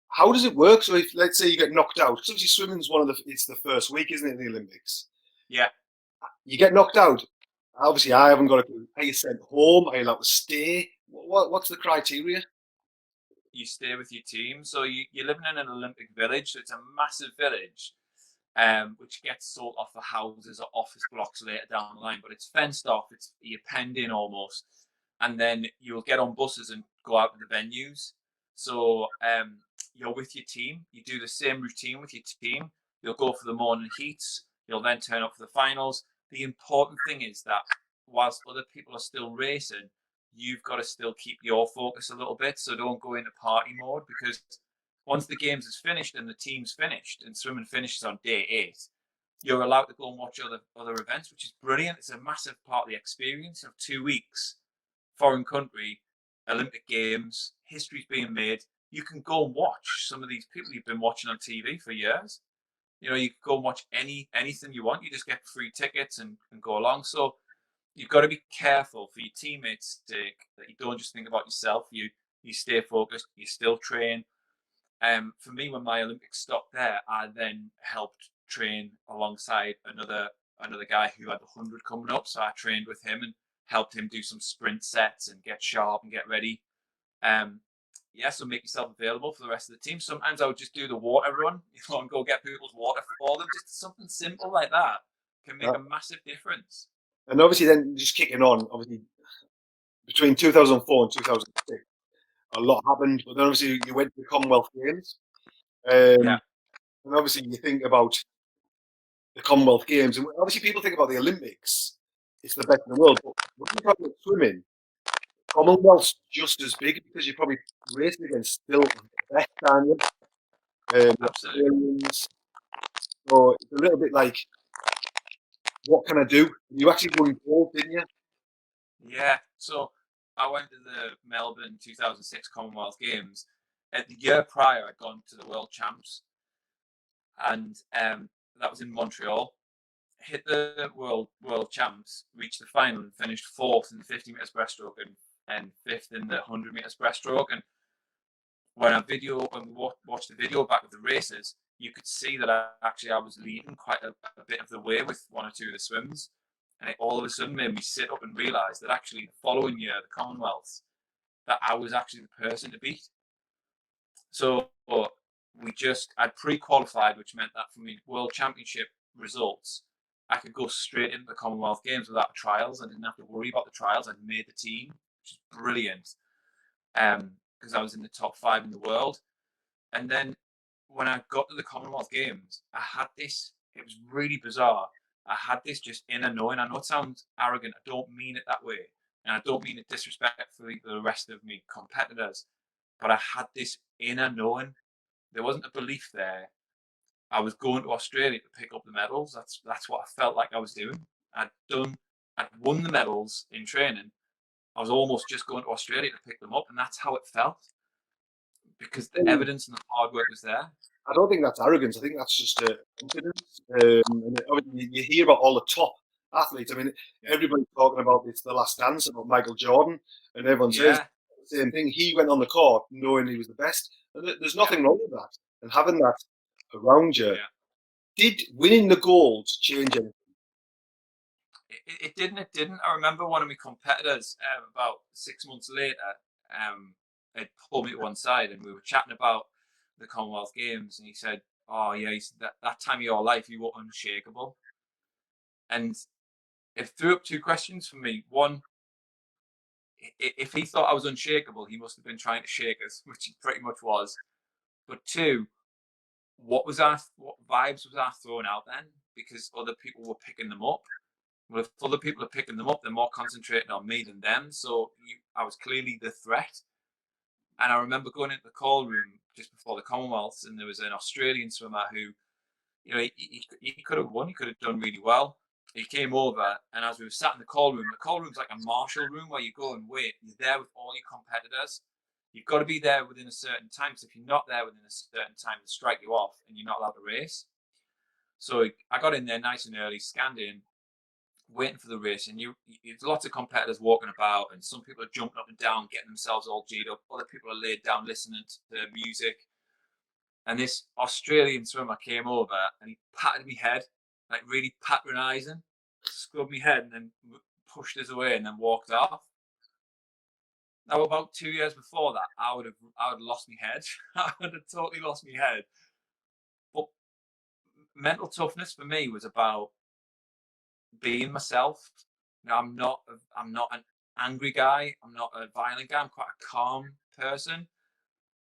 how does it work? So if, let's say, you get knocked out, because obviously swimming's it's the first week, isn't it, in the Olympics? Yeah. You get knocked out. Obviously, I haven't got a clue. Are you sent home? Are you allowed to stay? What's the criteria? You stay with your team. So you're living in an Olympic village. So it's a massive village, which gets sold off for houses or office blocks later down the line. But it's fenced off. You're penned in almost. And then you'll get on buses and go out to the venues. So you're with your team. You do the same routine with your team. You'll go for the morning heats. You'll then turn up for the finals. The important thing is that whilst other people are still racing, you've got to still keep your focus a little bit. So don't go into party mode, because once the games is finished and the team's finished and swimming finishes on day 8, you're allowed to go and watch other events, which is brilliant. It's a massive part of the experience of 2 weeks, foreign country, Olympic Games, history's being made. You can go and watch some of these people you've been watching on TV for years. You can go and watch anything you want. You just get free tickets and go along. So you've got to be careful for your teammates' sake that you don't just think about yourself. You stay focused. You still train. For me, when my Olympics stopped there, I then helped train alongside another guy who had the 100 coming up. So I trained with him and helped him do some sprint sets and get sharp and get ready. So make yourself available for the rest of the team. Sometimes I would just do the water run, and go get people's water for them. Just something simple like that can make a massive difference. And obviously, then just kicking on, obviously, between 2004 and 2006, a lot happened. But then obviously you went to the Commonwealth Games. And obviously you think about the Commonwealth Games, and obviously people think about the Olympics. It's the best in the world. But when you talk about swimming, Commonwealth's just as big, because you're probably racing against still the best, aren't you? Absolutely. So it's a little bit like, what can I do? You actually won gold, didn't you? Yeah. So I went to the Melbourne 2006 Commonwealth Games. The year prior, I'd gone to the World Champs, and that was in Montreal. Hit the World Champs, reached the final, and finished 4th in the 50 meters breaststroke and 5th in the 100 meters breaststroke. And when we watched the video back of the races, you could see that I was leading quite a bit of the way with one or two of the swims. And it all of a sudden made me sit up and realise that actually the following year, the Commonwealth, that I was actually the person to beat. So I'd pre-qualified, which meant that for me World Championship results, I could go straight into the Commonwealth Games without trials. I didn't have to worry about the trials. I'd made the team, which is brilliant, because I was in the top 5 in the world. And then when I got to the Commonwealth Games, I had this, it was really bizarre. I had this just inner knowing. I know it sounds arrogant. I don't mean it that way. And I don't mean it disrespectfully to the rest of me competitors. But I had this inner knowing. There wasn't a belief there. I was going to Australia to pick up the medals. That's what I felt like I was doing. I'd won the medals in training. I was almost just going to Australia to pick them up, and that's how it felt, because the evidence and the hard work was there. I don't think that's arrogance. I think that's just confidence. And obviously you hear about all the top athletes. I mean, everybody's talking about it's the last dance about Michael Jordan, and everyone says the same thing. He went on the court knowing he was the best. And there's nothing wrong with that. And having that around you. Did winning the gold change anything? It didn't. It didn't. I remember one of my competitors about 6 months later had pulled me to one side and we were chatting about the Commonwealth Games, and he said, "Oh yeah, he said, that time of your life you were unshakable." And it threw up two questions for me. One, if he thought I was unshakable, he must have been trying to shake us, which he pretty much was. But two, what vibes was I throwing out then? Because other people were picking them up. Well, if other people are picking them up, they're more concentrating on me than them. So I was clearly the threat. And I remember going into the call room just before the Commonwealths, and there was an Australian swimmer who, he could have won. He could have done really well. He came over, and as we were sat in the call room's like a marshal room where you go and wait. You're there with all your competitors. You've got to be there within a certain time. So if you're not there within a certain time, they strike you off, and you're not allowed to race. So I got in there nice and early, scanned in, waiting for the race, and there's lots of competitors walking about, and some people are jumping up and down, getting themselves all G'd up. Other people are laid down listening to the music. And this Australian swimmer came over and he patted my head, like really patronising, scrubbed my head, and then pushed us away and then walked off. Now, about 2 years before that, I would have lost my head. I would have totally lost my head. But mental toughness for me was about being myself. I'm not an angry guy. I'm not a violent guy. I'm quite a calm person.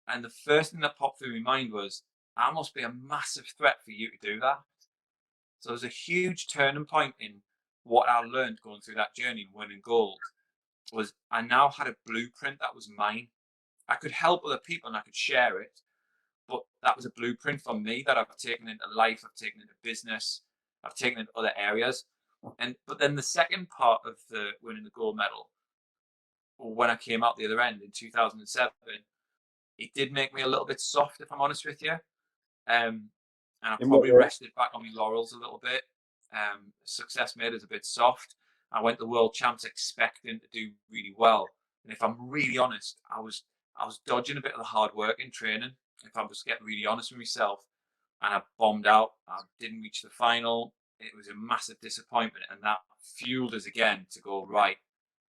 And the first thing that popped through my mind was, I must be a massive threat for you to do that. So there's a huge turning point in what I learned going through that journey and winning gold. Was I now had a blueprint that was mine. I could help other people and I could share it, but that was a blueprint for me that I've taken into life, I've taken into business, I've taken into other areas. But then the second part of the winning the gold medal, when I came out the other end in 2007, it did make me a little bit soft, if I'm honest with you. And I In what probably way? rested back on my laurels a little bit. Success made us a bit soft. I went to World Champs expecting to do really well, and if I'm really honest, I was dodging a bit of the hard work in training. If I'm just getting really honest with myself, and I bombed out. I didn't reach the final. It was a massive disappointment, and that fueled us again to go right.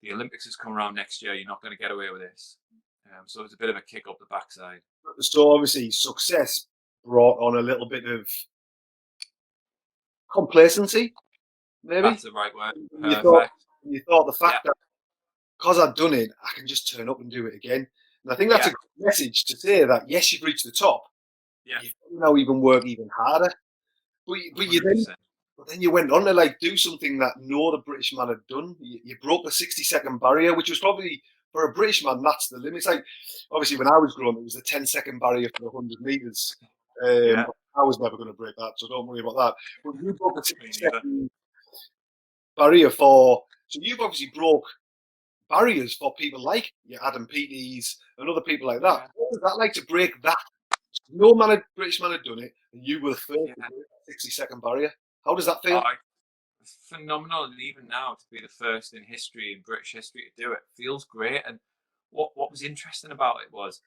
The Olympics is coming around next year. You're not going to get away with this. So it was a bit of a kick up the backside. So obviously, success brought on a little bit of complacency, maybe. That's the right word. And Perfect. you thought the Yeah. fact that because I'd done it, I can just turn up and do it again. And I think that's Yeah. a good message to say that yes, you've reached the top. Yeah. You've now even work even harder. Hundred percent. But then you went on to like do something that no other British man had done. You broke the 60-second barrier, which was probably for a British man, that's the limit. It's like obviously when I was growing up, it was the 10-second barrier for the 100 meters. Yeah. I was never going to break that, so don't worry about that. But you broke the Me 60 neither. second barrier for, so you've obviously broke barriers for people like your Adam Peaties and other people like that. Yeah. What was that like to break that? No man, British man had done it, and you were the first Yeah. to break that 60-second barrier. How does that feel? Oh, it's phenomenal, and even now to be the first in history, in British history, to do it feels great. And what was interesting about it was,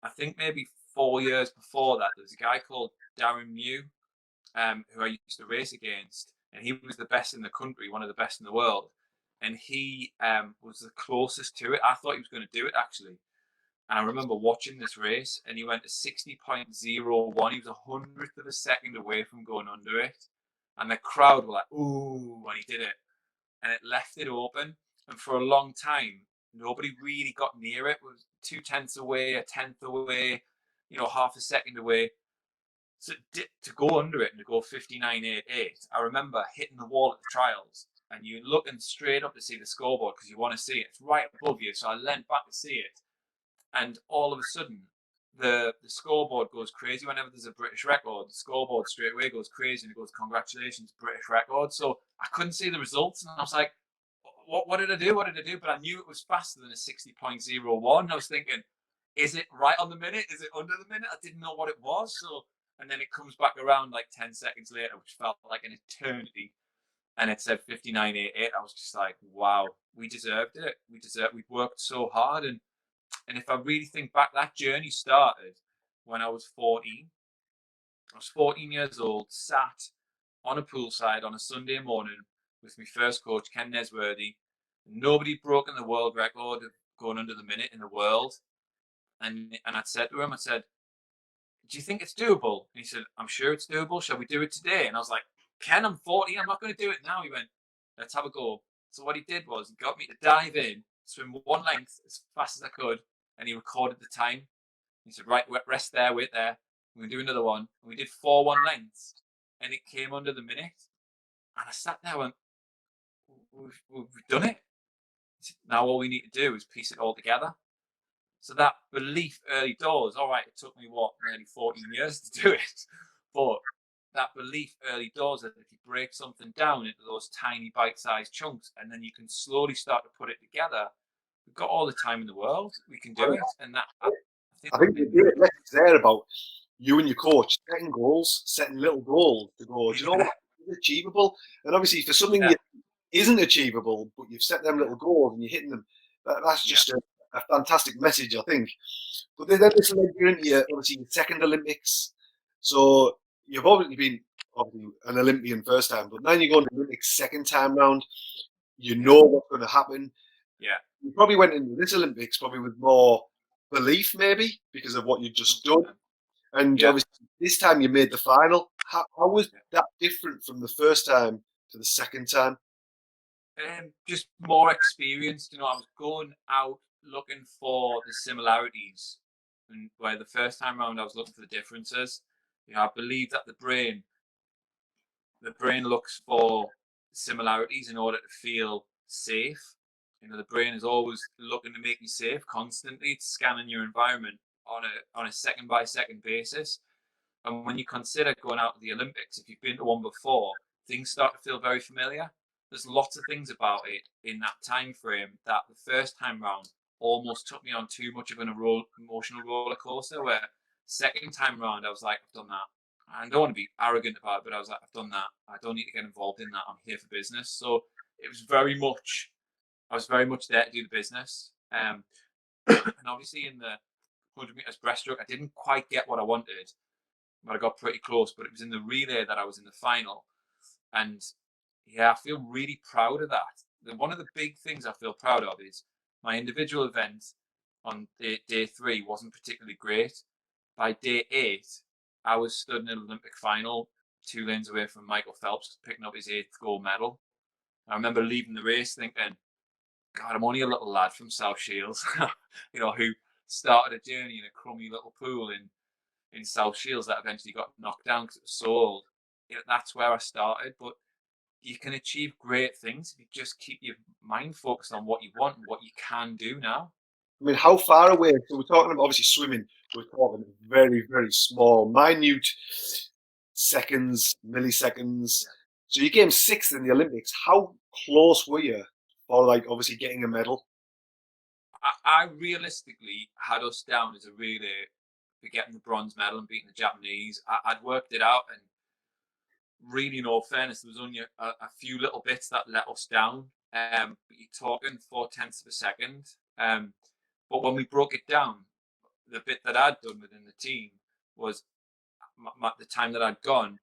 I think maybe 4 years before that, there was a guy called Darren Mew, who I used to race against, and he was the best in the country, one of the best in the world. And he was the closest to it. I thought he was going to do it actually. And I remember watching this race, and he went to 60.01. He was 100th of a second away from going under it. And the crowd were like, ooh, when he did it. And it left it open. And for a long time, nobody really got near it. It was 2/10 away, a tenth away, half a second away. So to go under it and to go 59.88, I remember hitting the wall at the trials, and you're looking straight up to see the scoreboard because you want to see it. It's right above you. So I leant back to see it. And all of a sudden, the scoreboard goes crazy. Whenever there's a British record, the scoreboard straight away goes crazy and it goes, congratulations, British record. So I couldn't see the results, and I was like, what did I do? What did I do? But I knew it was faster than a 60.01. I was thinking, is it right on the minute? Is it under the minute? I didn't know what it was. So, and then it comes back around like 10 seconds later, which felt like an eternity. And it said 59.88. I was just like, wow, we deserved it. We'd worked so hard. And if I really think back, that journey started when I was 14. I was 14 years old, sat on a poolside on a Sunday morning, with my first coach, Ken Nesworthy. Nobody had broken the world record of going under the minute in the world. And I'd said to him, I said, do you think it's doable? And he said, I'm sure it's doable. Shall we do it today? And I was like, Ken, I'm 40. I'm not going to do it now. He went, let's have a go. So what he did was he got me to dive in, swim one length as fast as I could, and he recorded the time. He said, right, rest there, wait there. We're going to do another one. And we did 4 1 lengths, and it came under the minute. And I sat there and went, we've done it. Said, now all we need to do is piece it all together. So that belief early doors, all right, it took me, nearly 14 years to do it. But that belief early doors that if you break something down into those tiny bite-sized chunks and then you can slowly start to put it together, we've got all the time in the world. We can do it. And that, I I think the great message there about you and your coach setting goals, setting little goals to go, do you know what? It's achievable. And obviously, for something that isn't achievable, but you've set them little goals and you're hitting them, that's just a fantastic message, I think. But then this led you into your, obviously, your second Olympics. So you've obviously been an Olympian first time, but now you're going to the Olympics second time round. You know what's going to happen. Yeah. You probably went into this Olympics probably with more belief, maybe, because of what you've just done. And obviously, this time you made the final. How was that different from the first time to the second time? Just more experience. You know, I was going out looking for the similarities, and where the first time around I was looking for the differences. You know, I believe that the brain looks for similarities in order to feel safe. You know, the brain is always looking to make you safe constantly. It's scanning your environment on a second by second basis. And when you consider going out to the Olympics, if you've been to one before, things start to feel very familiar. There's lots of things about it in that time frame that the first time round almost took me on too much of an emotional roller coaster. Where second time round, I was like, I've done that. I don't want to be arrogant about it, but I was like, I've done that. I don't need to get involved in that. I'm here for business. So it was I was very much there to do the business. And obviously in the 100 meters breaststroke, I didn't quite get what I wanted, but I got pretty close. But it was in the relay that I was in the final. And yeah, I feel really proud of that. One of the big things I feel proud of is my individual event on day 3 wasn't particularly great. By day 8, I was stood in an Olympic final 2 lanes away from Michael Phelps picking up his 8th gold medal. I remember leaving the race thinking, God, I'm only a little lad from South Shields, you know, who started a journey in a crummy little pool in South Shields that eventually got knocked down because it was so old. You know, that's where I started. But you can achieve great things if you just keep your mind focused on what you want and what you can do now. I mean, how far away? So we're talking about obviously swimming. We're talking very, very small, minute seconds, milliseconds. So you came 6th in the Olympics. How close were you for, like, obviously getting a medal? I realistically had us down as a relay for getting the bronze medal and beating the Japanese. I'd worked it out, and really, in all fairness, there was only a few little bits that let us down. But you're talking 0.4 of a second. But when we broke it down, the bit that I'd done within the team was the time that I'd gone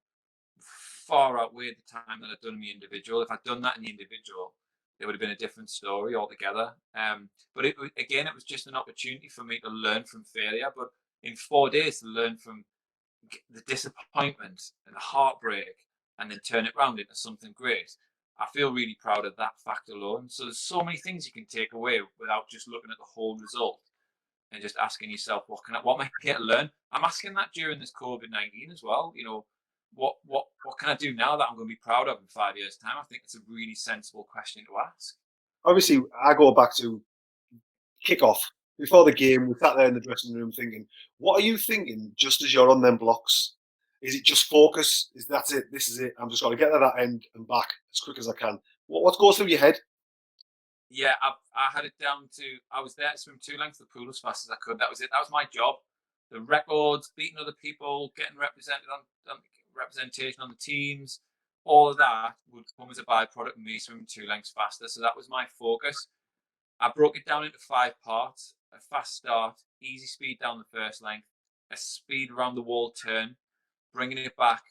far outweighed the time that I'd done in the individual. If I'd done that in the individual, it would have been a different story altogether. But it was just an opportunity for me to learn from failure. But in 4 days, to learn from the disappointment and the heartbreak, and then turn it around into something great. I feel really proud of that fact alone. So there's so many things you can take away without just looking at the whole result and just asking yourself, what am I here to learn? I'm asking that during this COVID-19 as well. You know, what can I do now that I'm going to be proud of in 5 years' time? I think it's a really sensible question to ask. Obviously, I go back to kickoff. Before the game, we sat there in the dressing room thinking, what are you thinking just as you're on them blocks? Is it just focus? Is that's it? This is it. I'm just going to get to that end and back as quick as I can. What goes through your head? Yeah, I had it down to, I was there to swim 2 lengths of the pool as fast as I could. That was it. That was my job. The records, beating other people, getting represented on representation on the teams, all of that would come as a byproduct of me swimming 2 lengths faster. So that was my focus. I broke it down into 5 parts: a fast start, easy speed down the first length, a speed around the wall turn, bringing it back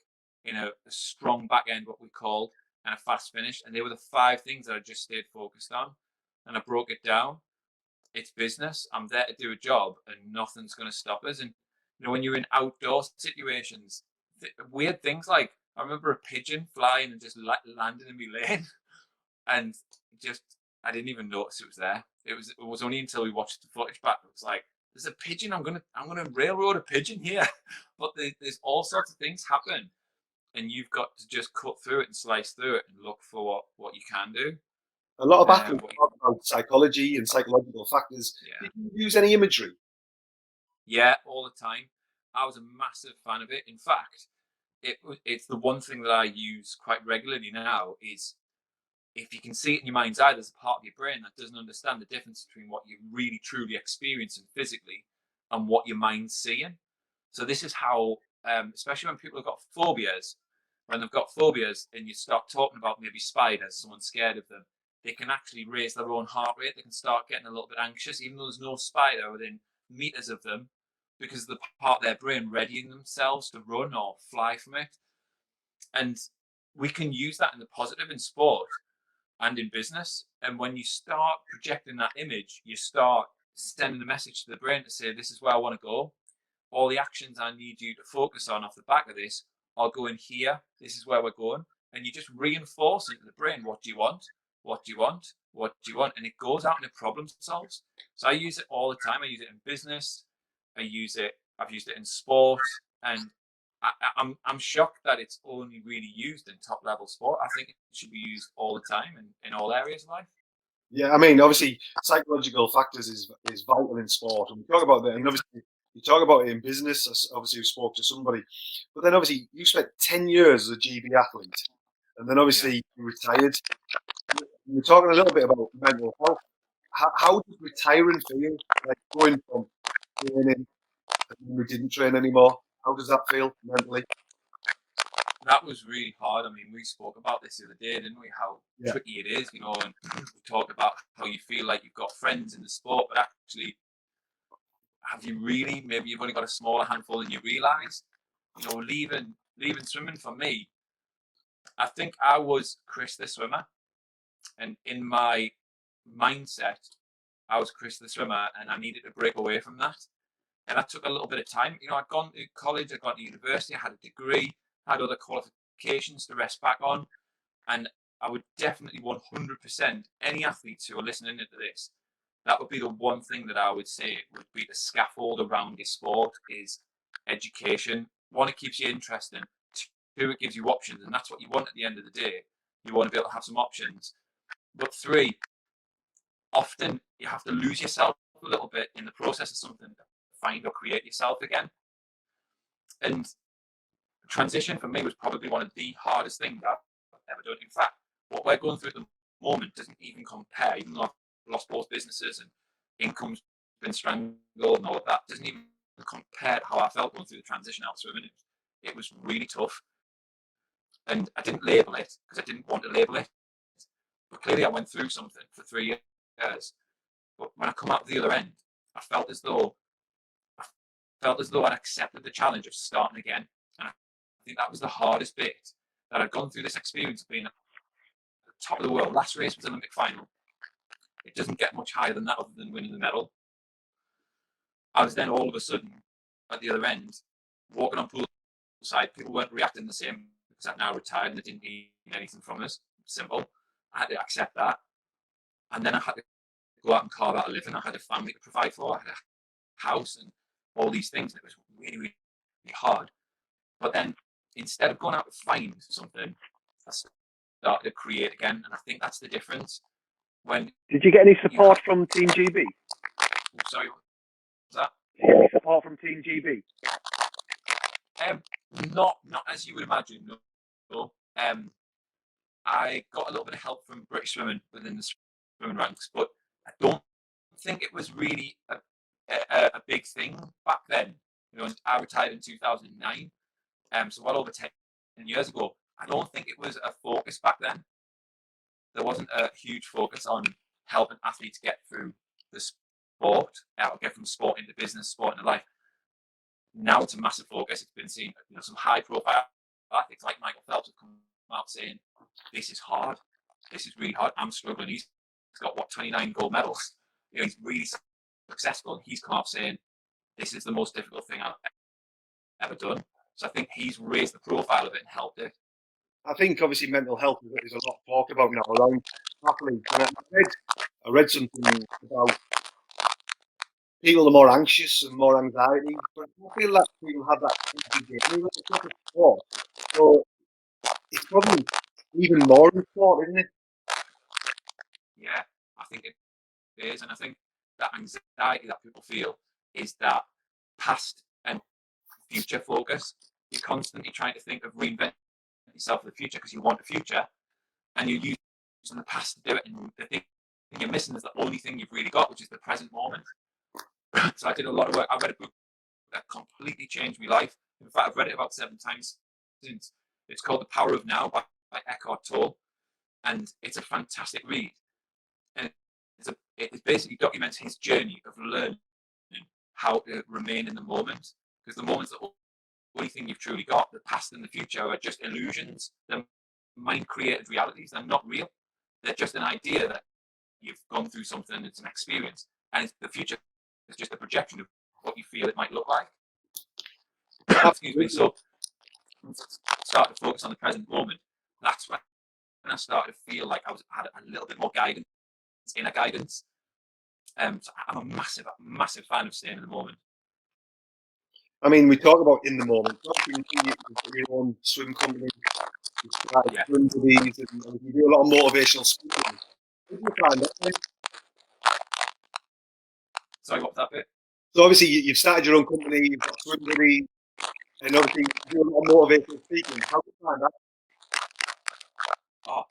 in a strong back end, what we called, and a fast finish. And they were the 5 things that I just stayed focused on. And I broke it down. It's business. I'm there to do a job, and nothing's going to stop us. And when you're in outdoor situations, weird things like, I remember a pigeon flying and just landing in my lane, and just I didn't even notice it was there. It was only until we watched the footage back. It was like, there's a pigeon. I'm gonna railroad a pigeon here. But there's all sorts of things happen, and you've got to just cut through it and slice through it and look for what you can do. A lot of athletes What you, talk about psychology and psychological factors. yeah. Did you use any imagery? Yeah, all the time. I was a massive fan of it. In fact, it's the one thing that I use quite regularly now. Is if you can see it in your mind's eye, there's a part of your brain that doesn't understand the difference between what you really truly experiencing physically and what your mind's seeing. So this is how, especially when people have got phobias, when they've got phobias and you start talking about maybe spiders, someone's scared of them, they can actually raise their own heart rate. They can start getting a little bit anxious, even though there's no spider within meters of them, because of the part of their brain readying themselves to run or fly from it. And we can use that in the positive in sport and in business. And when you start projecting that image, you start sending a message to the brain to say, this is where I want to go. All the actions I need you to focus on off the back of this are going here. This is where we're going. And you just reinforce into the brain, what do you want? What do you want? What do you want? And it goes out and it problem solves. So I use it all the time. I use it in business. I've used it in sport. And I'm shocked that it's only really used in top level sport. I think it should be used all the time in all areas of life. Yeah, I mean, obviously, psychological factors is vital in sport, and we talk about that. And obviously, you talk about it in business. Obviously, you spoke to somebody, but then obviously, you spent 10 years as a GB athlete, and then obviously you retired. You were talking a little bit about mental health. How does retiring feel? Like going from training and then we didn't train anymore. How does that feel mentally? That was really hard. I mean, we spoke about this the other day, didn't we? How tricky it is, and we talked about how you feel like you've got friends in the sport, but actually, have you really? Maybe you've only got a smaller handful than you realise. Leaving swimming for me, I think I was Chris the swimmer, and in my mindset, I was Chris the swimmer, and I needed to break away from that. And that took a little bit of time. I'd gone to college, I'd gone to university, I had a degree, had other qualifications to rest back on. And I would definitely 100%, any athletes who are listening into this, that would be the one thing that I would say would be the scaffold around your sport is education. One, it keeps you interesting. Two, it gives you options. And that's what you want at the end of the day. You want to be able to have some options. But 3, often you have to lose yourself a little bit in the process of something to find or create yourself again. And transition for me was probably one of the hardest things I've ever done. In fact, what we're going through at the moment doesn't even compare, even though I've lost both businesses and income's been strangled and all of that, doesn't even compare to how I felt going through the transition out of swimming. It was really tough. And I didn't label it because I didn't want to label it. But clearly I went through something for 3 years. But when I come out the other end, I felt as though I'd accepted the challenge of starting again. And I think that was the hardest bit, that I'd gone through this experience of being at the top of the world. Last race was Olympic final. It doesn't get much higher than that other than winning the medal. I was then all of a sudden at the other end, walking on poolside. People weren't reacting the same because I'd now retired and they didn't need anything from us. Simple. I had to accept that. And then I had to go out and carve out a living. I had a family to provide for. I had a house and all these things. And it was really, really hard. But then instead of going out to find something, I started to create again. And I think that's the difference. Did you get any support from Team GB? Sorry, what was that? Did you get any support from Team GB? Not as you would imagine. No. I got a little bit of help from British Swimming within the swimming ranks, but I don't think it was really a big thing back then. I retired in 2009, so well over 10 years ago. I don't think it was a focus back then. There wasn't a huge focus on helping athletes get through the sport, or get from sport into business, sport into life. Now it's a massive focus. It's been seen, some high-profile athletes like Michael Phelps have come come out saying, this is hard. This is really hard. I'm struggling. He's got, 29 gold medals. He's really successful. He's come out saying, this is the most difficult thing I've ever done. So I think he's raised the profile of it and helped it. I think obviously mental health is a lot talked about now around athletes. And I read something about people are more anxious and more anxiety, but I feel that people have that anyway. It's not a sport. So it's probably even more important, isn't it? Yeah, I think it is. And I think that anxiety that people feel is that past and future focus. You're constantly trying to think of reinventing yourself for the future because you want a future, and you're using the past to do it. And the thing you're missing is the only thing you've really got, which is the present moment. So I did a lot of work. I read a book that completely changed my life. In fact, I've read it about 7 times since. It's called The Power of Now by Eckhart Tolle, and it's a fantastic read. And it basically documents his journey of learning how to remain in the moment, because the moment's the only thing you've truly got. The past and the future are just illusions. They're mind-created realities. They're not real. They're just an idea that you've gone through something. It's an experience, and the future is just a projection of what you feel it might look like. Excuse me. So start to focus on the present moment. That's when I started to feel like had a little bit more guidance, inner guidance. So I'm a massive fan of staying in the moment. I mean, we talk about in the moment. You've got your own swim company, you started swim buddies, and you do a lot of motivational speaking. What do you find that? Sorry, what was that bit? So obviously you've started your own company, you've got swim buddies, and obviously you do a lot of motivational speaking. How do you find that? Oh,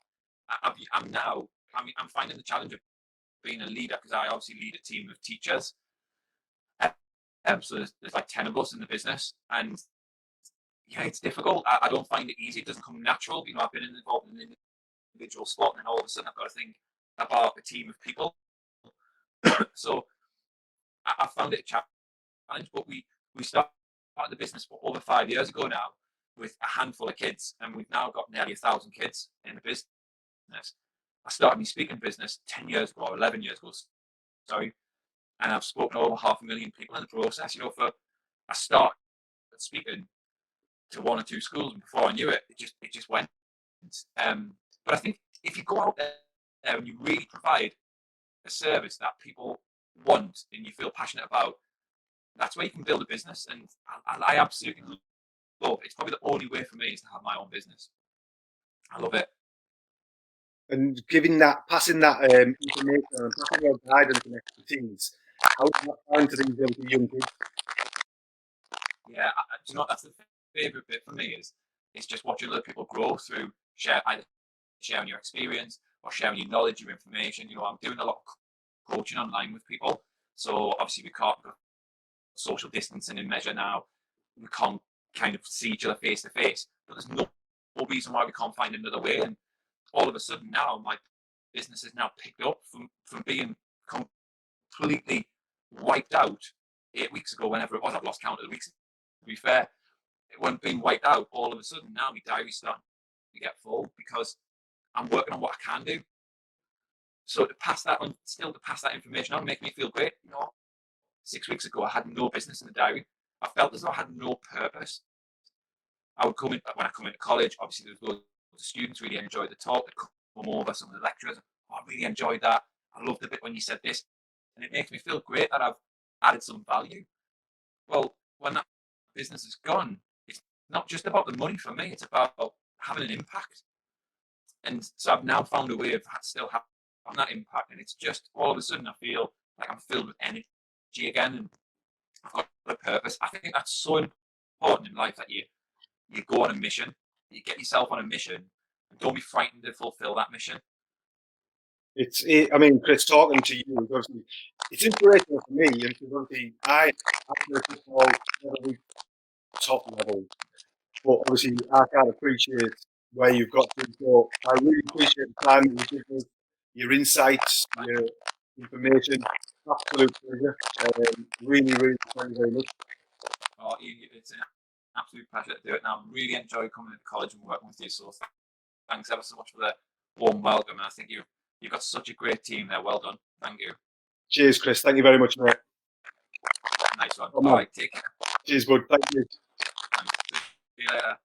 I'm finding the challenge of being a leader, because I obviously lead a team of teachers. So there's like 10 of us in the business, and yeah, it's difficult. I don't find it easy. It doesn't come natural. I've been involved in an individual sport, and then all of a sudden I've got to think about a team of people. So I found it a challenge, but we started the business for over 5 years ago now with a handful of kids, and we've now got nearly 1,000 kids in the business. I started my speaking business 10 years ago, or 11 years ago, sorry, and I've spoken to over 500,000 people in the process. I started speaking to 1 or 2 schools, and before I knew it, it just went. But I think if you go out there and you really provide a service that people want and you feel passionate about, that's where you can build a business. And I absolutely love it. It's probably the only way for me is to have my own business. I love it. And passing that information and passing your guidance and expertise, how do you find to these young kids? Yeah, that's the favourite bit for me is just watching other people grow through either sharing your experience or sharing your knowledge, your information. I'm doing a lot of coaching online with people. So obviously we can't go social distancing in measure now. We can't kind of see each other face to face, but there's no reason why we can't find another way. And all of a sudden now my business is now picked up from being completely wiped out 8 weeks ago, whenever it was. I've lost count of the weeks, to be fair. It wasn't being wiped out. All of a sudden now my diary's starting to get full because I'm working on what I can do. So to pass that information on, make me feel great. 6 weeks ago I had no business in the diary. I felt as though I had no purpose. I would when I come into college, obviously there was the students really enjoyed the talk. They'd come over, some of the lecturers, I really enjoyed that. I loved the bit when you said this. And it makes me feel great that I've added some value. Well, when that business is gone, it's not just about the money for me, it's about having an impact. And so I've now found a way of still having that impact. And it's just all of a sudden I feel like I'm filled with energy again, and I've got a purpose. I think that's so important in life, that you go on a mission, you get yourself on a mission, and don't be frightened to fulfill that mission. I mean, Chris, talking to you, obviously, it's inspirational for me, and obviously I play football top level, but obviously I can't appreciate where you've got to. So I really appreciate the time that you give us, your insights, your information. Absolute pleasure. Really, really, very, very much. It's an absolute pleasure to do it. And I really enjoy coming to college and working with you. So thanks ever so much for the warm welcome. And I think you've got such a great team there. Well done. Thank you. Cheers, Chris. Thank you very much, mate. Nice one. Come on. All right, take care. Cheers, bud. Thank you. Thanks. See you later.